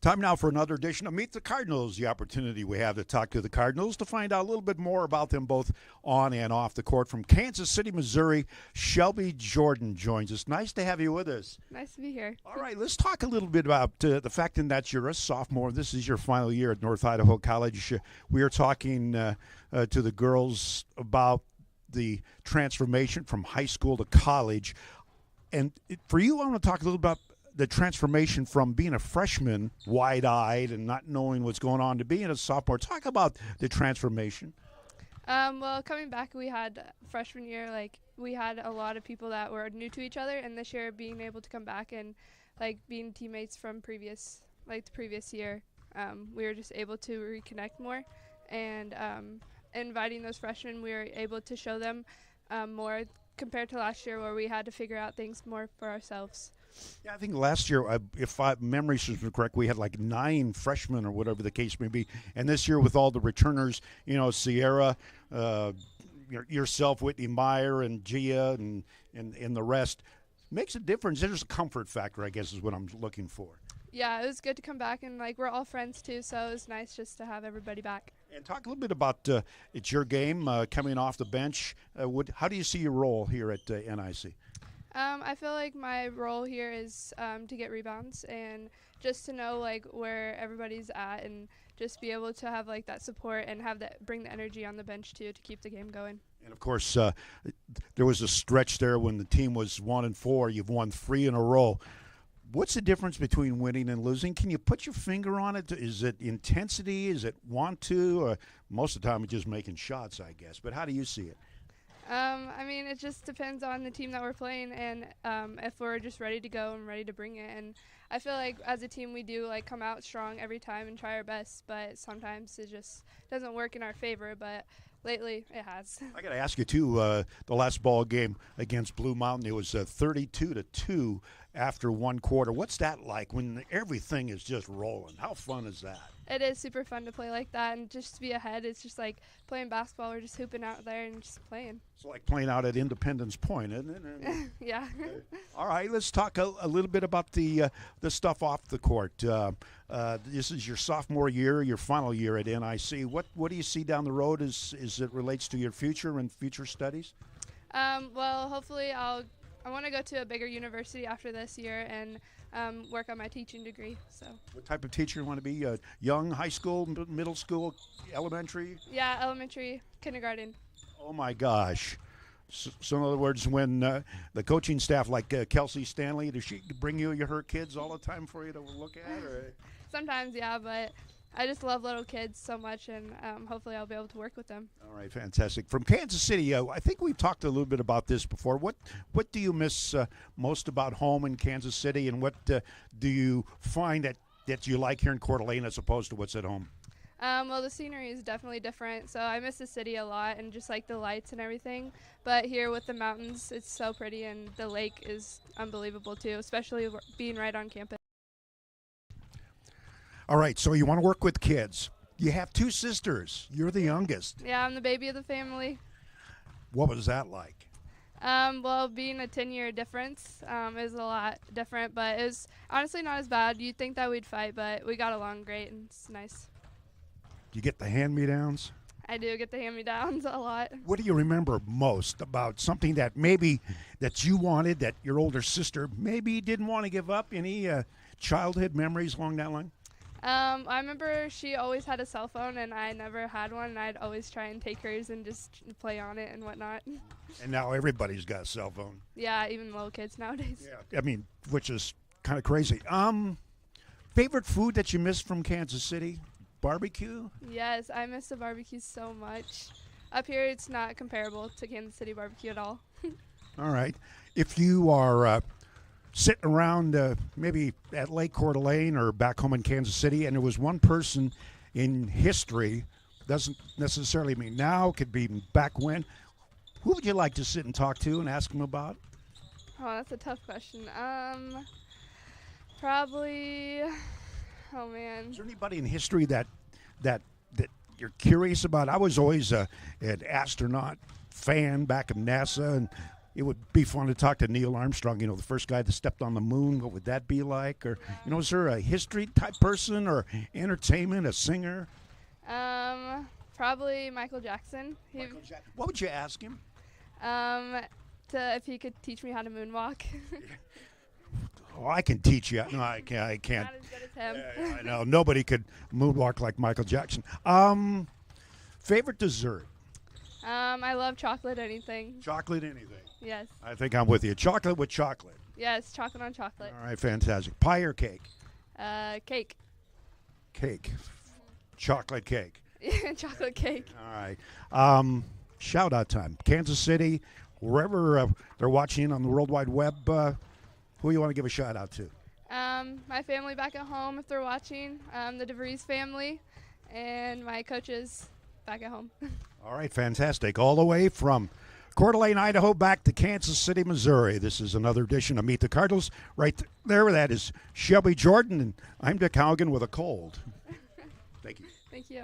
Time now for another edition of Meet the Cardinals, the opportunity we have to talk to the Cardinals to find out a little bit more about them both on and off the court. From Kansas City, Missouri, Shelby Jordan joins us. Nice to have you with us. Nice to be here. All right, let's talk a little bit about the fact that you're a sophomore. This is your final year at North Idaho College. We are talking to the girls about the transformation from high school to college. And for you, I want to talk a little about the transformation from being a freshman, wide-eyed and not knowing what's going on, to being a sophomore. Talk about the transformation. Well, coming back, we had freshman year, we had a lot of people that were new to each other, and this year being able to come back and, being teammates from the previous year, we were just able to reconnect more, and inviting those freshmen, we were able to show them more compared to last year where we had to figure out things more for ourselves. Yeah, I think last year, if memory serves me correct, we had 9 freshmen or whatever the case may be. And this year with all the returners, Sierra, yourself, Whitney Meyer, and Gia, and the rest, makes a difference. There's a comfort factor, I guess, is what I'm looking for. Yeah, it was good to come back, and we're all friends too, so it was nice just to have everybody back. And talk a little bit about it's your game coming off the bench. How do you see your role here at NIC? I feel like my role here is to get rebounds and just to know where everybody's at and just be able to have that support and bring the energy on the bench too to keep the game going. And of course, there was a stretch there when the team was 1-4. You've won 3 in a row. What's the difference between winning and losing? Can you put your finger on it? Is it intensity? Is it want to? Or most of the time, it's just making shots, I guess. But how do you see it? It just depends on the team that we're playing and if we're just ready to go and ready to bring it. And I feel like as a team we do come out strong every time and try our best, but sometimes it just doesn't work in our favor. But lately it has. I got to ask you too. The last ball game against Blue Mountain, it was 32-2 after one quarter. What's that like when everything is just rolling? How fun is that? It is super fun to play like that, and just to be ahead, it's just like playing basketball. We're just hooping out there and just playing. It's like playing out at Independence Point, isn't it? Yeah. All right, let's talk a little bit about the stuff off the court. This is your sophomore year, your final year at NIC. What do you see down the road as it relates to your future and future studies? Well, hopefully I want to go to a bigger university after this year and work on my teaching degree. So. What type of teacher you want to be? Young, high school, middle school, elementary? Yeah, elementary, kindergarten. Oh, my gosh. So in other words, when the coaching staff, like Kelsey Stanley, does she bring you her kids all the time for you to look at? Or? Sometimes, yeah, but I just love little kids so much, and hopefully I'll be able to work with them. All right, fantastic. From Kansas City, I think we've talked a little bit about this before. What do you miss most about home in Kansas City, and what do you find that you like here in Coeur d'Alene as opposed to what's at home? Well, the scenery is definitely different, so I miss the city a lot and just the lights and everything. But here with the mountains, it's so pretty, and the lake is unbelievable too, especially being right on campus. All right, so you want to work with kids. You have 2 sisters. You're the youngest. Yeah, I'm the baby of the family. What was that like? Well, being a 10-year difference is a lot different, but it was honestly not as bad. You'd think that we'd fight, but we got along great, and it's nice. Do you get the hand-me-downs? I do get the hand-me-downs a lot. What do you remember most about something that that you wanted that your older sister maybe didn't want to give up? Any childhood memories along that line? I remember she always had a cell phone, and I never had one, and I'd always try and take hers and just play on it and whatnot. And now everybody's got a cell phone. Yeah, even little kids nowadays. Yeah, which is kind of crazy. Favorite food that you miss from Kansas City? Barbecue? Yes, I miss the barbecue so much. Up here, it's not comparable to Kansas City barbecue at all. All right. If you are sitting around maybe at Lake Coeur d'Alene or back home in Kansas City, and there was one person in history, doesn't necessarily mean now, could be back when, who would you like to sit and talk to and ask them about? Oh, that's a tough question. Probably, oh man. Is there anybody in history that you're curious about? I was always an astronaut fan back in NASA, and It would be fun to talk to Neil Armstrong, the first guy that stepped on the moon. What would that be like? Or, is there a history type person or entertainment, a singer? Probably Michael Jackson. What would you ask him? If he could teach me how to moonwalk. Oh, I can teach you. No, I can't. Not as good as him. Yeah, I know. Nobody could moonwalk like Michael Jackson. Favorite dessert? I love chocolate anything. Chocolate anything? Yes. I think I'm with you. Chocolate with chocolate. Yes, chocolate on chocolate. All right, fantastic. Pie or cake? Cake. Cake. Chocolate cake. Chocolate cake. All right. Shout out time. Kansas City, wherever they're watching on the World Wide Web, who you want to give a shout out to? My family back at home, if they're watching, the DeVries family, and my coaches back at home. All right, fantastic. All the way from Coeur d'Alene, Idaho, back to Kansas City, Missouri. This is another edition of Meet the Cardinals. Right there, that is Shelby Jordan, and I'm Dick Haugen with a cold. Thank you. Thank you.